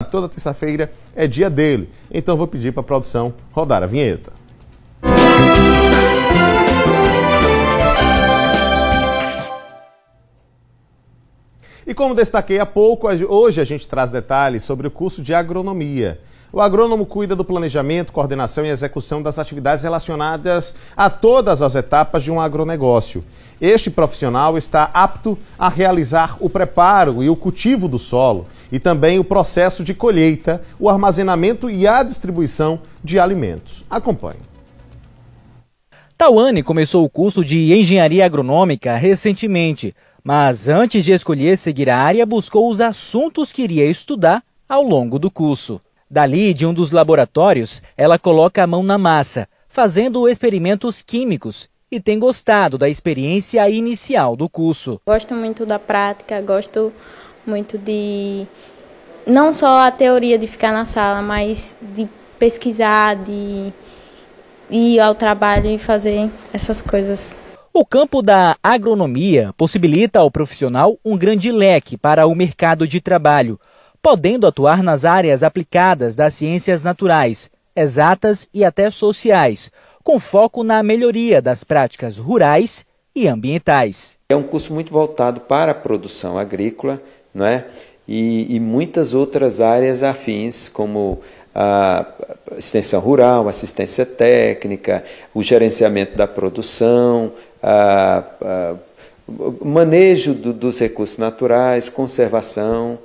Toda terça-feira é dia dele. Então vou pedir para a produção rodar a vinheta. E como destaquei há pouco, hoje a gente traz detalhes sobre o curso de agronomia. O agrônomo cuida do planejamento, coordenação e execução das atividades relacionadas a todas as etapas de um agronegócio. Este profissional está apto a realizar o preparo e o cultivo do solo e também o processo de colheita, o armazenamento e a distribuição de alimentos. Acompanhe. Tauane começou o curso de Engenharia Agronômica recentemente, mas antes de escolher seguir a área, buscou os assuntos que iria estudar ao longo do curso. Dali, de um dos laboratórios, ela coloca a mão na massa, fazendo experimentos químicos, e tem gostado da experiência inicial do curso. Gosto muito da prática, gosto muito de não só a teoria de ficar na sala, mas de pesquisar, de ir ao trabalho e fazer essas coisas. O campo da agronomia possibilita ao profissional um grande leque para o mercado de trabalho, podendo atuar nas áreas aplicadas das ciências naturais, exatas e até sociais, com foco na melhoria das práticas rurais e ambientais. É um curso muito voltado para a produção agrícola, não é? E muitas outras áreas afins, como a extensão rural, assistência técnica, o gerenciamento da produção, o manejo dos recursos naturais, conservação,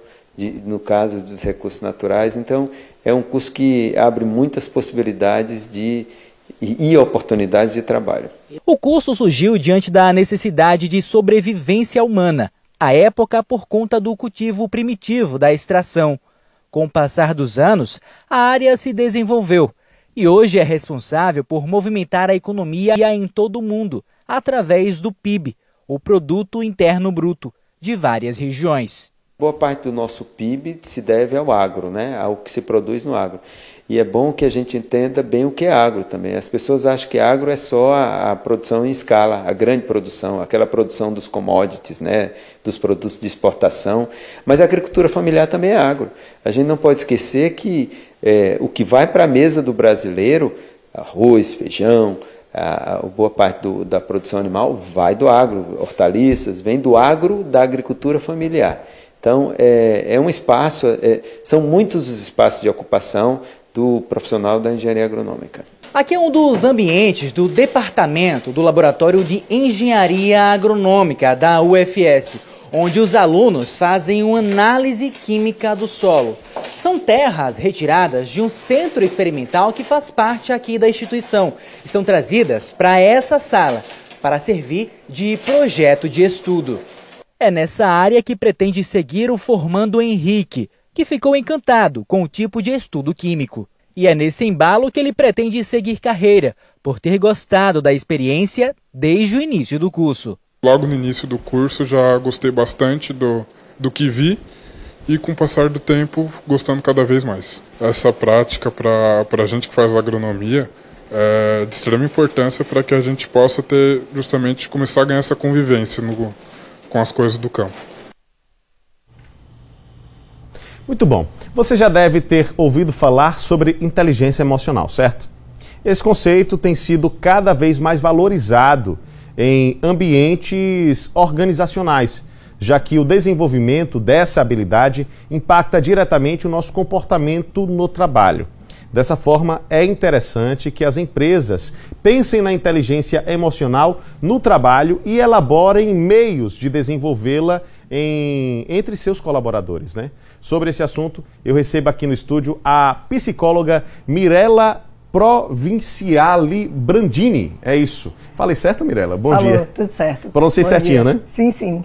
no caso dos recursos naturais. Então, é um curso que abre muitas possibilidades e oportunidades de trabalho. O curso surgiu diante da necessidade de sobrevivência humana, à época por conta do cultivo primitivo da extração. Com o passar dos anos, a área se desenvolveu e hoje é responsável por movimentar a economia em todo o mundo, através do PIB, o Produto Interno Bruto, de várias regiões. Boa parte do nosso PIB se deve ao agro, né? Ao que se produz no agro. E é bom que a gente entenda bem o que é agro também. As pessoas acham que agro é só a produção em escala, a grande produção, aquela produção dos commodities, né? Dos produtos de exportação. Mas a agricultura familiar também é agro. A gente não pode esquecer que o que vai para a mesa do brasileiro, arroz, feijão, boa parte da produção animal vai do agro, hortaliças, vem do agro da agricultura familiar. Então, é um espaço, são muitos os espaços de ocupação do profissional da engenharia agronômica. Aqui é um dos ambientes do departamento do Laboratório de Engenharia Agronômica da UFS, onde os alunos fazem uma análise química do solo. São terras retiradas de um centro experimental que faz parte aqui da instituição e são trazidas para essa sala para servir de projeto de estudo. É nessa área que pretende seguir o formando Henrique, que ficou encantado com o tipo de estudo químico. E é nesse embalo que ele pretende seguir carreira, por ter gostado da experiência desde o início do curso. Logo no início do curso já gostei bastante do que vi e com o passar do tempo gostando cada vez mais. Essa prática para a gente que faz agronomia é de extrema importância para que a gente possa justamente começar a ganhar essa convivência com as coisas do campo. Muito bom. Você já deve ter ouvido falar sobre inteligência emocional, certo? Esse conceito tem sido cada vez mais valorizado em ambientes organizacionais, já que o desenvolvimento dessa habilidade impacta diretamente o nosso comportamento no trabalho. Dessa forma, é interessante que as empresas pensem na inteligência emocional no trabalho e elaborem meios de desenvolvê-la entre seus colaboradores, né? Sobre esse assunto, eu recebo aqui no estúdio a psicóloga Mirela Provinciali Brandini, é isso. Falei certo, Mirela? Bom dia. Falou, tudo certo. Pronunciei certinho, né? Sim, sim.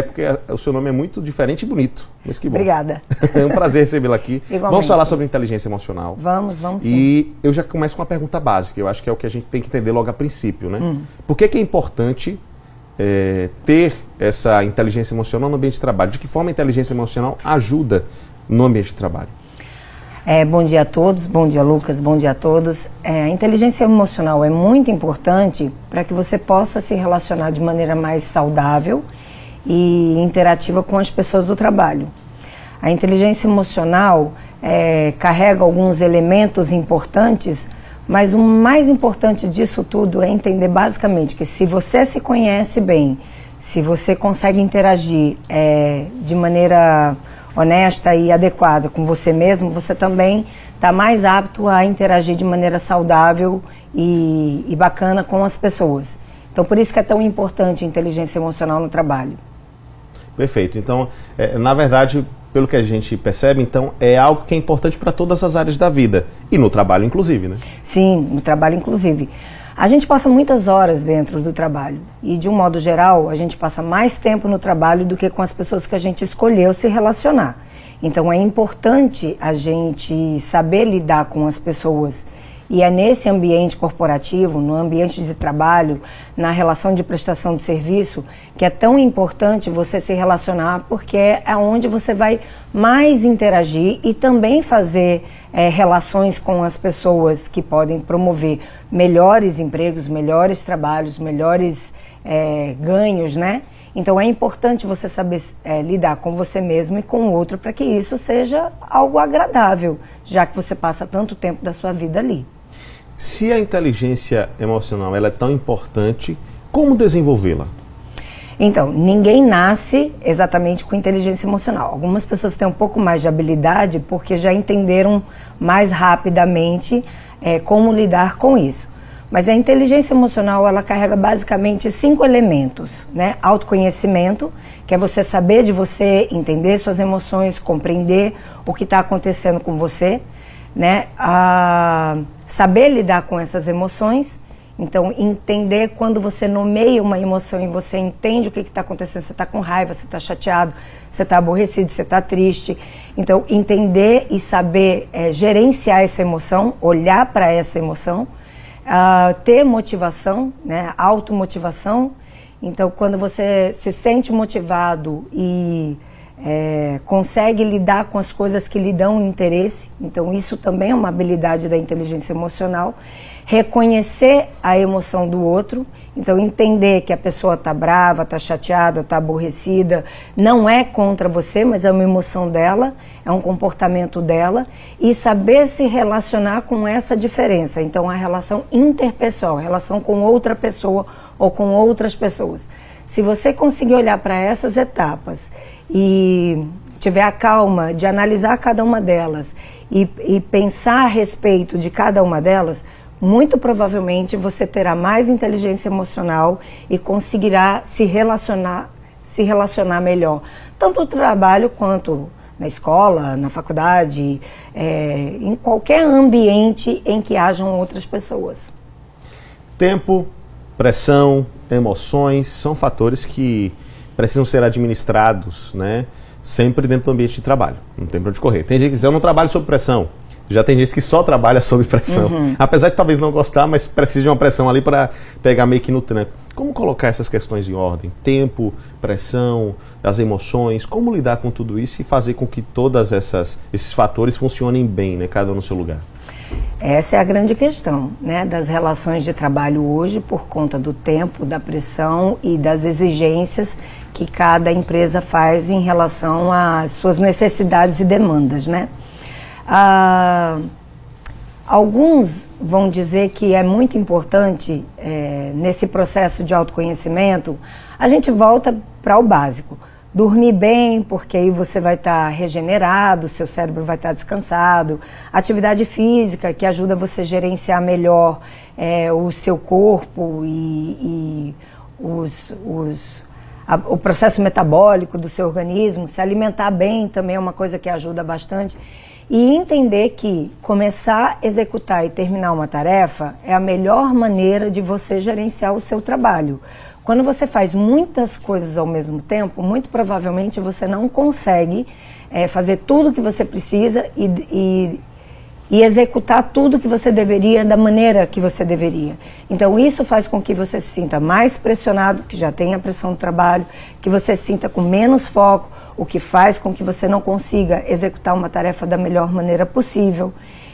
Porque o seu nome é muito diferente e bonito, mas que bom. Obrigada. É um prazer recebê-la aqui. Igualmente. Vamos falar sobre inteligência emocional. Vamos sim. E eu já começo com uma pergunta básica, eu acho que é o que a gente tem que entender logo a princípio, né? Por que é importante ter essa inteligência emocional no ambiente de trabalho? De que forma a inteligência emocional ajuda no ambiente de trabalho? Bom dia a todos, bom dia Lucas, bom dia a todos. A inteligência emocional é muito importante para que você possa se relacionar de maneira mais saudável e interativa com as pessoas do trabalho. A inteligência emocional carrega alguns elementos importantes, mas o mais importante disso tudo é entender basicamente que se você se conhece bem, se você consegue interagir de maneira honesta e adequada com você mesmo, você também está mais apto a interagir de maneira saudável e bacana com as pessoas. Então, por isso que é tão importante a inteligência emocional no trabalho. Perfeito. Então, na verdade, pelo que a gente percebe, então, é algo que é importante para todas as áreas da vida. E no trabalho, inclusive, né? Sim, no trabalho, inclusive. A gente passa muitas horas dentro do trabalho. E, de um modo geral, a gente passa mais tempo no trabalho do que com as pessoas que a gente escolheu se relacionar. Então, é importante a gente saber lidar com as pessoas. E é nesse ambiente corporativo, no ambiente de trabalho, na relação de prestação de serviço, que é tão importante você se relacionar, porque é onde você vai mais interagir e também fazer relações com as pessoas que podem promover melhores empregos, melhores trabalhos, melhores ganhos, né? Então é importante você saber lidar com você mesmo e com o outro para que isso seja algo agradável, já que você passa tanto tempo da sua vida ali. Se a inteligência emocional ela é tão importante, como desenvolvê-la? Então, ninguém nasce exatamente com inteligência emocional. Algumas pessoas têm um pouco mais de habilidade porque já entenderam mais rapidamente como lidar com isso. Mas a inteligência emocional, ela carrega basicamente 5 elementos, né? Autoconhecimento, que é você saber de você, entender suas emoções, compreender o que está acontecendo com você, né? Saber lidar com essas emoções, então entender quando você nomeia uma emoção e você entende o que está acontecendo, você está com raiva, você está chateado, você está aborrecido, você está triste. Então entender e saber gerenciar essa emoção, olhar para essa emoção, ter motivação, né? Automotivação. Então quando você se sente motivado e consegue lidar com as coisas que lhe dão interesse, então isso também é uma habilidade da inteligência emocional. Reconhecer a emoção do outro, então entender que a pessoa está brava, está chateada, está aborrecida, não é contra você, mas é uma emoção dela, é um comportamento dela, e saber se relacionar com essa diferença, então a relação interpessoal, a relação com outra pessoa ou com outras pessoas. Se você conseguir olhar para essas etapas e tiver a calma de analisar cada uma delas e pensar a respeito de cada uma delas, muito provavelmente você terá mais inteligência emocional e conseguirá se relacionar melhor, tanto no trabalho quanto na escola, na faculdade, em qualquer ambiente em que hajam outras pessoas. Tempo, pressão, emoções são fatores que precisam ser administrados, né? Sempre dentro do ambiente de trabalho. Não tem pra onde correr. Tem gente que diz, eu não trabalho sob pressão. Já tem gente que só trabalha sob pressão. Apesar de talvez não gostar, mas precisa de uma pressão ali para pegar meio que no tranco. Como colocar essas questões em ordem? Tempo, pressão, as emoções, como lidar com tudo isso e fazer com que todos esses fatores funcionem bem, né? Cada um no seu lugar. Essa é a grande questão, né, das relações de trabalho hoje, por conta do tempo, da pressão e das exigências que cada empresa faz em relação às suas necessidades e demandas, né? Alguns vão dizer que é muito importante, nesse processo de autoconhecimento, a gente volta para o básico. Dormir bem, porque aí você vai estar regenerado, seu cérebro vai estar descansado. Atividade física, que ajuda você a gerenciar melhor o seu corpo e o processo metabólico do seu organismo. Se alimentar bem também é uma coisa que ajuda bastante. E entender que começar a executar e terminar uma tarefa é a melhor maneira de você gerenciar o seu trabalho. Quando você faz muitas coisas ao mesmo tempo, muito provavelmente você não consegue fazer tudo o que você precisa e executar tudo que você deveria da maneira que você deveria. Então isso faz com que você se sinta mais pressionado, que já tem a pressão do trabalho, que você se sinta com menos foco, o que faz com que você não consiga executar uma tarefa da melhor maneira possível.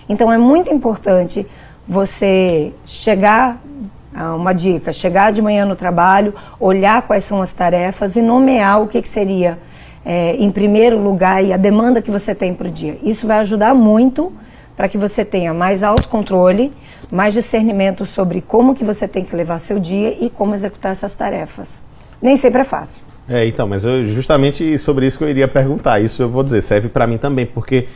Então é muito importante você uma dica, chegar de manhã no trabalho, olhar quais são as tarefas e nomear o que seria em primeiro lugar e a demanda que você tem para o dia. Isso vai ajudar muito para que você tenha mais autocontrole, mais discernimento sobre como que você tem que levar seu dia e como executar essas tarefas. Nem sempre é fácil. Então, mas justamente sobre isso que eu iria perguntar. Isso eu vou dizer, serve para mim também, porque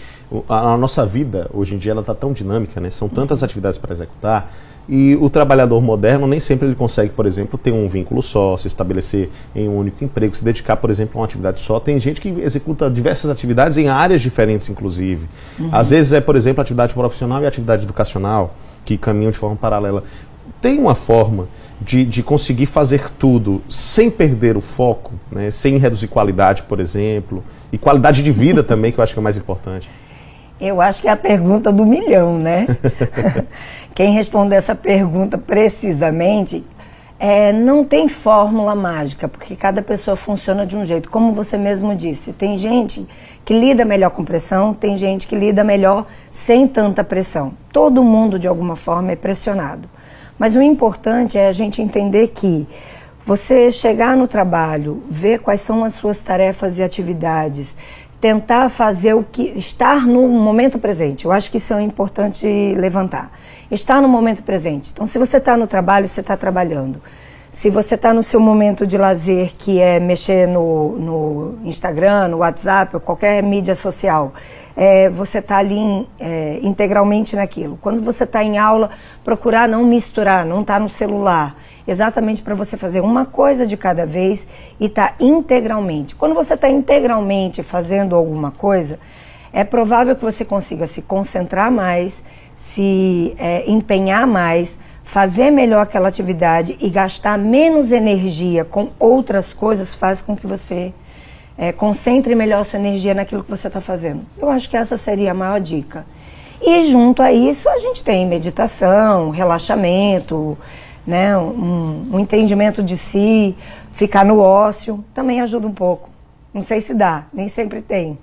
a nossa vida, hoje em dia, ela está tão dinâmica, né? São tantas atividades para executar, e o trabalhador moderno nem sempre ele consegue, por exemplo, ter um vínculo só, se estabelecer em um único emprego, se dedicar, por exemplo, a uma atividade só. Tem gente que executa diversas atividades em áreas diferentes, inclusive. Às vezes por exemplo, atividade profissional e atividade educacional, que caminham de forma paralela. Tem uma forma de conseguir fazer tudo sem perder o foco, né? Sem reduzir qualidade, por exemplo, e qualidade de vida também, que eu acho que é o mais importante. Eu acho que é a pergunta do milhão, né? Quem responder essa pergunta precisamente, não tem fórmula mágica, porque cada pessoa funciona de um jeito. Como você mesmo disse, tem gente que lida melhor com pressão, tem gente que lida melhor sem tanta pressão. Todo mundo, de alguma forma, é pressionado. Mas o importante é a gente entender que você chegar no trabalho, ver quais são as suas tarefas e atividades, tentar fazer o que... estar no momento presente. Eu acho que isso é importante levantar. Estar no momento presente. Então, se você está no trabalho, você está trabalhando. Se você está no seu momento de lazer, que é mexer no Instagram, no WhatsApp, ou qualquer mídia social, você está ali integralmente naquilo. Quando você está em aula, procurar não misturar, não estar no celular. Exatamente para você fazer uma coisa de cada vez e estar integralmente. Quando você está integralmente fazendo alguma coisa, é provável que você consiga se concentrar mais, se empenhar mais, fazer melhor aquela atividade e gastar menos energia com outras coisas faz com que você concentre melhor a sua energia naquilo que você está fazendo. Eu acho que essa seria a maior dica. E junto a isso a gente tem meditação, relaxamento, né, um entendimento de si, ficar no ócio, também ajuda um pouco. Não sei se dá, nem sempre tem.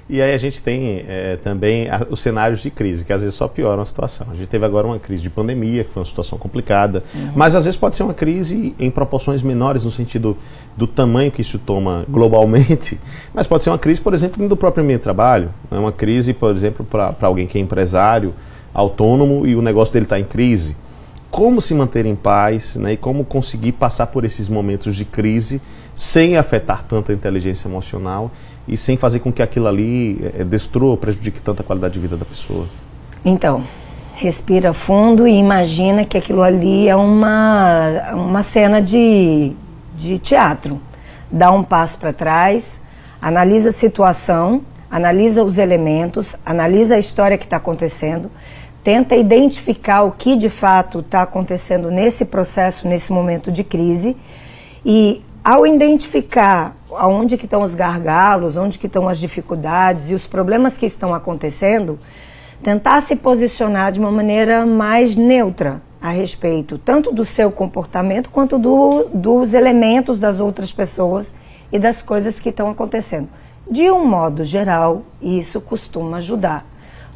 E aí a gente tem também os cenários de crise, que às vezes só pioram a situação. A gente teve agora uma crise de pandemia, que foi uma situação complicada, mas às vezes pode ser uma crise em proporções menores, no sentido do tamanho que isso toma globalmente, mas pode ser uma crise, por exemplo, do próprio meio de trabalho. É uma crise, por exemplo, para alguém que é empresário, autônomo, e o negócio dele está em crise. Como se manter em paz, né, e como conseguir passar por esses momentos de crise sem afetar tanto a inteligência emocional e sem fazer com que aquilo ali destrua ou prejudique tanto a qualidade de vida da pessoa. Então, respira fundo e imagina que aquilo ali é uma cena de teatro. Dá um passo para trás, analisa a situação, analisa os elementos, analisa a história que está acontecendo, tenta identificar o que de fato está acontecendo nesse processo, nesse momento de crise, e ao identificar onde que estão os gargalos, onde que estão as dificuldades e os problemas que estão acontecendo, tentar se posicionar de uma maneira mais neutra a respeito, tanto do seu comportamento quanto dos elementos das outras pessoas e das coisas que estão acontecendo. De um modo geral, isso costuma ajudar,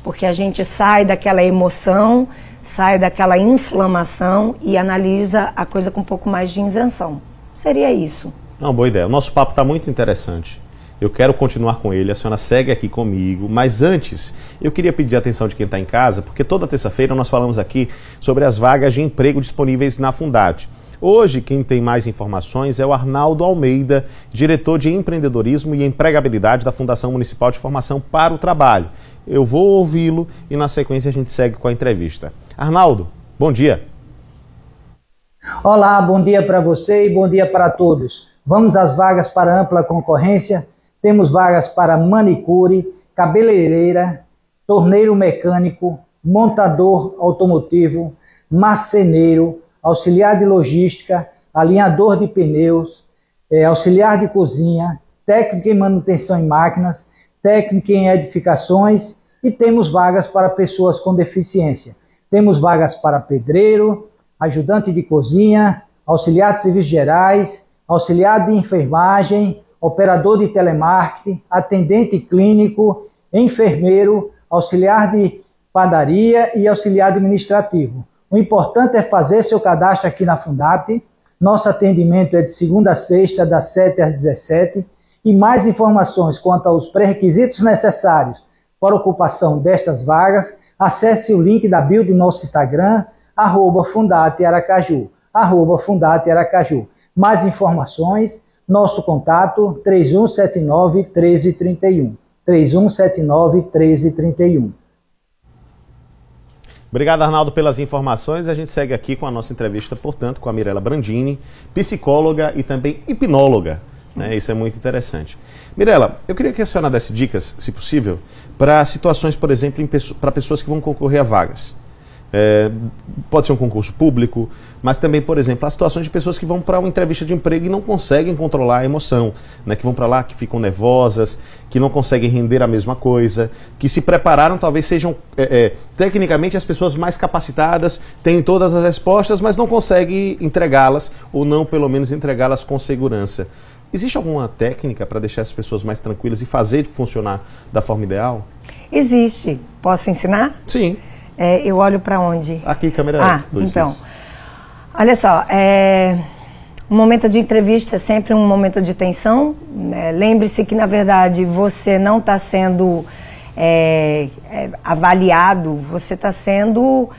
porque a gente sai daquela emoção, sai daquela inflamação e analisa a coisa com um pouco mais de isenção. Seria isso. Não, boa ideia. O nosso papo está muito interessante. Eu quero continuar com ele, a senhora segue aqui comigo, mas antes eu queria pedir a atenção de quem está em casa, porque toda terça-feira nós falamos aqui sobre as vagas de emprego disponíveis na Fundad. Hoje quem tem mais informações é o Arnaldo Almeida, diretor de empreendedorismo e empregabilidade da Fundação Municipal de Formação para o Trabalho. Eu vou ouvi-lo e na sequência a gente segue com a entrevista. Arnaldo, bom dia. Olá, bom dia para você e bom dia para todos. Vamos às vagas para ampla concorrência. Temos vagas para manicure, cabeleireira, torneiro mecânico, montador automotivo, marceneiro, auxiliar de logística, alinhador de pneus, auxiliar de cozinha, técnico em manutenção em máquinas, técnico em edificações e temos vagas para pessoas com deficiência. Temos vagas para pedreiro, ajudante de cozinha, auxiliar de serviços gerais, auxiliar de enfermagem, operador de telemarketing, atendente clínico, enfermeiro, auxiliar de padaria e auxiliar administrativo. O importante é fazer seu cadastro aqui na Fundad. Nosso atendimento é de segunda a sexta, das 7 às 17. E mais informações quanto aos pré-requisitos necessários para a ocupação destas vagas, acesse o link da bio do nosso Instagram, @FundateAracaju, @FundateAracaju. Mais informações, nosso contato 3179-1331, 3179-1331. Obrigado, Arnaldo, pelas informações. A gente segue aqui com a nossa entrevista, portanto, com a Mirela Brandini, psicóloga e também hipnóloga. Né? Isso é muito interessante. Mirela, eu queria que a senhora desse dicas, se possível, para situações, por exemplo, para pessoas que vão concorrer a vagas. Pode ser um concurso público, mas também, por exemplo, as situações de pessoas que vão para uma entrevista de emprego e não conseguem controlar a emoção, né? Que vão para lá, que ficam nervosas, que não conseguem render a mesma coisa, que se prepararam, talvez sejam tecnicamente as pessoas mais capacitadas, têm todas as respostas, mas não conseguem entregá-las, ou não, pelo menos, entregá-las com segurança. Existe alguma técnica para deixar as pessoas mais tranquilas e fazer funcionar da forma ideal? Existe. Posso ensinar? Sim. Eu olho para onde? Aqui, câmera 2. Então, olha só, um momento de entrevista é sempre um momento de tensão. Lembre-se que, na verdade, você não está sendo avaliado, você está sendo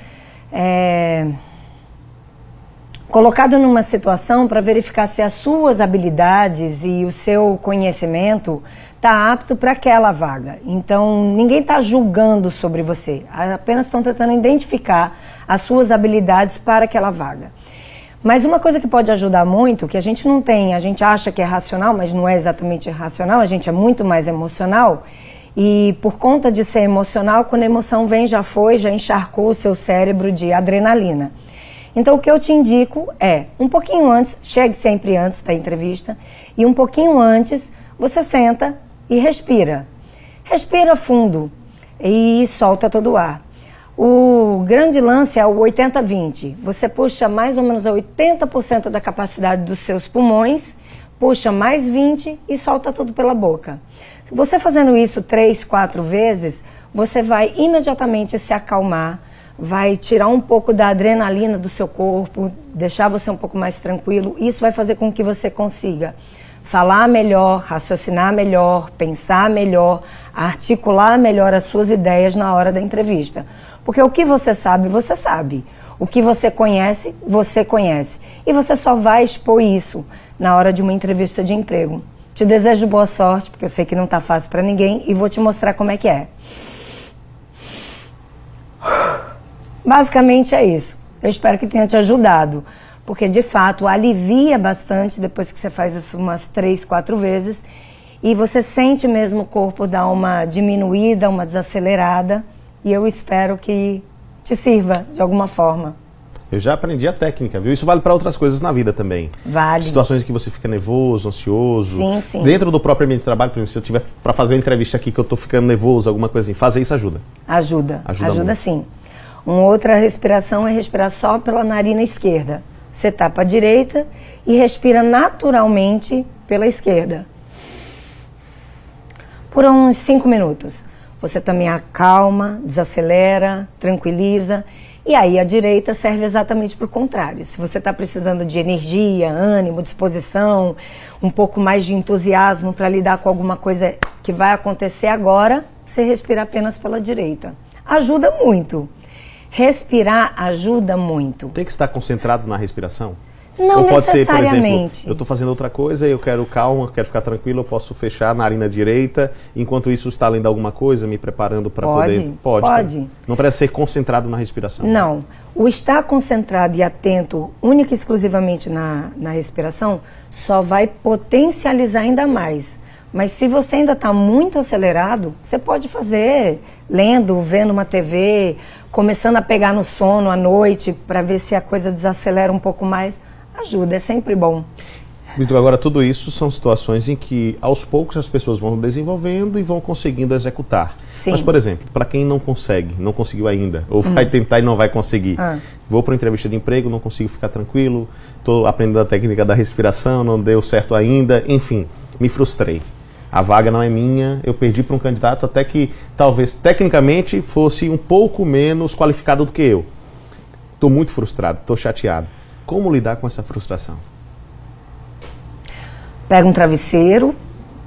colocado numa situação para verificar se as suas habilidades e o seu conhecimento está apto para aquela vaga. Então, ninguém está julgando sobre você, apenas estão tentando identificar as suas habilidades para aquela vaga. Mas uma coisa que pode ajudar muito, que a gente não tem, a gente acha que é racional, mas não é exatamente racional, a gente é muito mais emocional, e por conta de ser emocional, quando a emoção vem, já encharcou o seu cérebro de adrenalina. Então, o que eu te indico é, um pouquinho antes, chegue sempre antes da entrevista, e um pouquinho antes, você senta e respira. Respira fundo e solta todo o ar. O grande lance é o 80-20. Você puxa mais ou menos a 80% da capacidade dos seus pulmões, puxa mais 20% e solta tudo pela boca. Você fazendo isso 3, 4 vezes, você vai imediatamente se acalmar, vai tirar um pouco da adrenalina do seu corpo, deixar você um pouco mais tranquilo. Isso vai fazer com que você consiga falar melhor, raciocinar melhor, pensar melhor, articular melhor as suas ideias na hora da entrevista. Porque o que você sabe, você sabe. O que você conhece, você conhece. E você só vai expor isso na hora de uma entrevista de emprego. Te desejo boa sorte, porque eu sei que não está fácil para ninguém, e vou te mostrar como é que é. Basicamente é isso. Eu espero que tenha te ajudado, porque de fato alivia bastante depois que você faz isso umas 3, 4 vezes e você sente mesmo o corpo dar uma diminuída, uma desacelerada, e eu espero que te sirva de alguma forma. Eu já aprendi a técnica, viu? Isso vale para outras coisas na vida também. Vale. Situações em que você fica nervoso, ansioso. Sim, sim. Dentro do próprio ambiente de trabalho, por exemplo, se eu tiver para fazer uma entrevista aqui que eu estou ficando nervoso, alguma coisa assim, fazer isso ajuda. Ajuda muito. Sim. Uma outra respiração é respirar só pela narina esquerda. Você tapa a direita e respira naturalmente pela esquerda. Por uns 5 minutos. Você também acalma, desacelera, tranquiliza. E aí a direita serve exatamente para o contrário. Se você está precisando de energia, ânimo, disposição, um pouco mais de entusiasmo para lidar com alguma coisa que vai acontecer agora, você respira apenas pela direita. Ajuda muito. Respirar ajuda muito. Tem que estar concentrado na respiração? Não Ou pode ser, por exemplo, necessariamente. eu estou fazendo outra coisa, eu quero calma, quero ficar tranquilo, eu posso fechar a narina direita, enquanto isso está lendo alguma coisa, me preparando para poder... Pode. Não parece ser concentrado na respiração. Não. O estar concentrado e atento única e exclusivamente na respiração só vai potencializar ainda mais. Mas se você ainda está muito acelerado, você pode fazer lendo, vendo uma TV, começando a pegar no sono à noite para ver se a coisa desacelera um pouco mais. Ajuda, é sempre bom. Vitor, agora tudo isso são situações em que aos poucos as pessoas vão desenvolvendo e vão conseguindo executar. Sim. Mas, por exemplo, para quem não conseguiu ainda, ou vai tentar e não vai conseguir, vou para uma entrevista de emprego, não consigo ficar tranquilo, estou aprendendo a técnica da respiração, não deu certo ainda, enfim, me frustrei. A vaga não é minha, eu perdi para um candidato até que talvez tecnicamente fosse um pouco menos qualificado do que eu. Estou muito frustrado, estou chateado. Como lidar com essa frustração? Pega um travesseiro,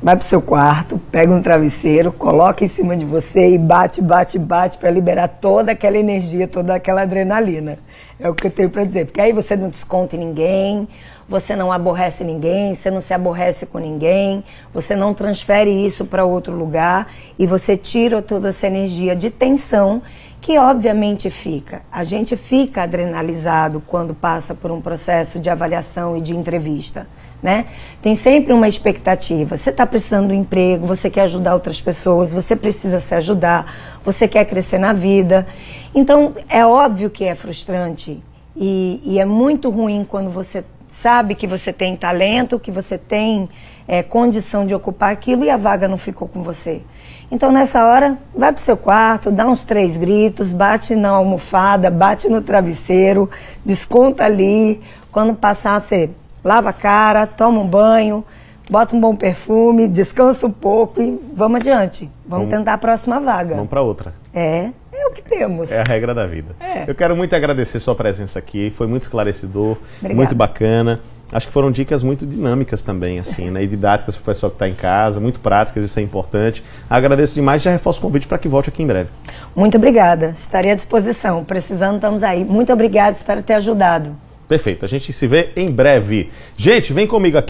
vai pro seu quarto, pega um travesseiro, coloca em cima de você e bate, bate, bate para liberar toda aquela energia, toda aquela adrenalina. É o que eu tenho para dizer, porque aí você não desconta em ninguém, você não aborrece ninguém, você não se aborrece com ninguém, você não transfere isso para outro lugar e você tira toda essa energia de tensão que obviamente fica. A gente fica adrenalizado quando passa por um processo de avaliação e de entrevista, né? Tem sempre uma expectativa. Você está precisando de um emprego, você quer ajudar outras pessoas, você precisa se ajudar, você quer crescer na vida. Então, é óbvio que é frustrante e é muito ruim quando você sabe que você tem talento, que você tem condição de ocupar aquilo e a vaga não ficou com você. Então, nessa hora, vai pro seu quarto, dá uns 3 gritos, bate na almofada, bate no travesseiro, desconta ali. Quando passar, você lava a cara, toma um banho, bota um bom perfume, descansa um pouco e vamos adiante. Vamos tentar a próxima vaga. Vamos para outra. É o que temos. É a regra da vida. Eu quero muito agradecer sua presença aqui, foi muito esclarecedor, Obrigada. Muito bacana. Acho que foram dicas muito dinâmicas também, assim, né? E didáticas para o pessoal que está em casa, muito práticas, isso é importante. Agradeço demais e já reforço o convite para que volte aqui em breve. Muito obrigada, estarei à disposição. Precisando, estamos aí. Muito obrigada, espero ter ajudado. Perfeito, a gente se vê em breve. Gente, vem comigo aqui.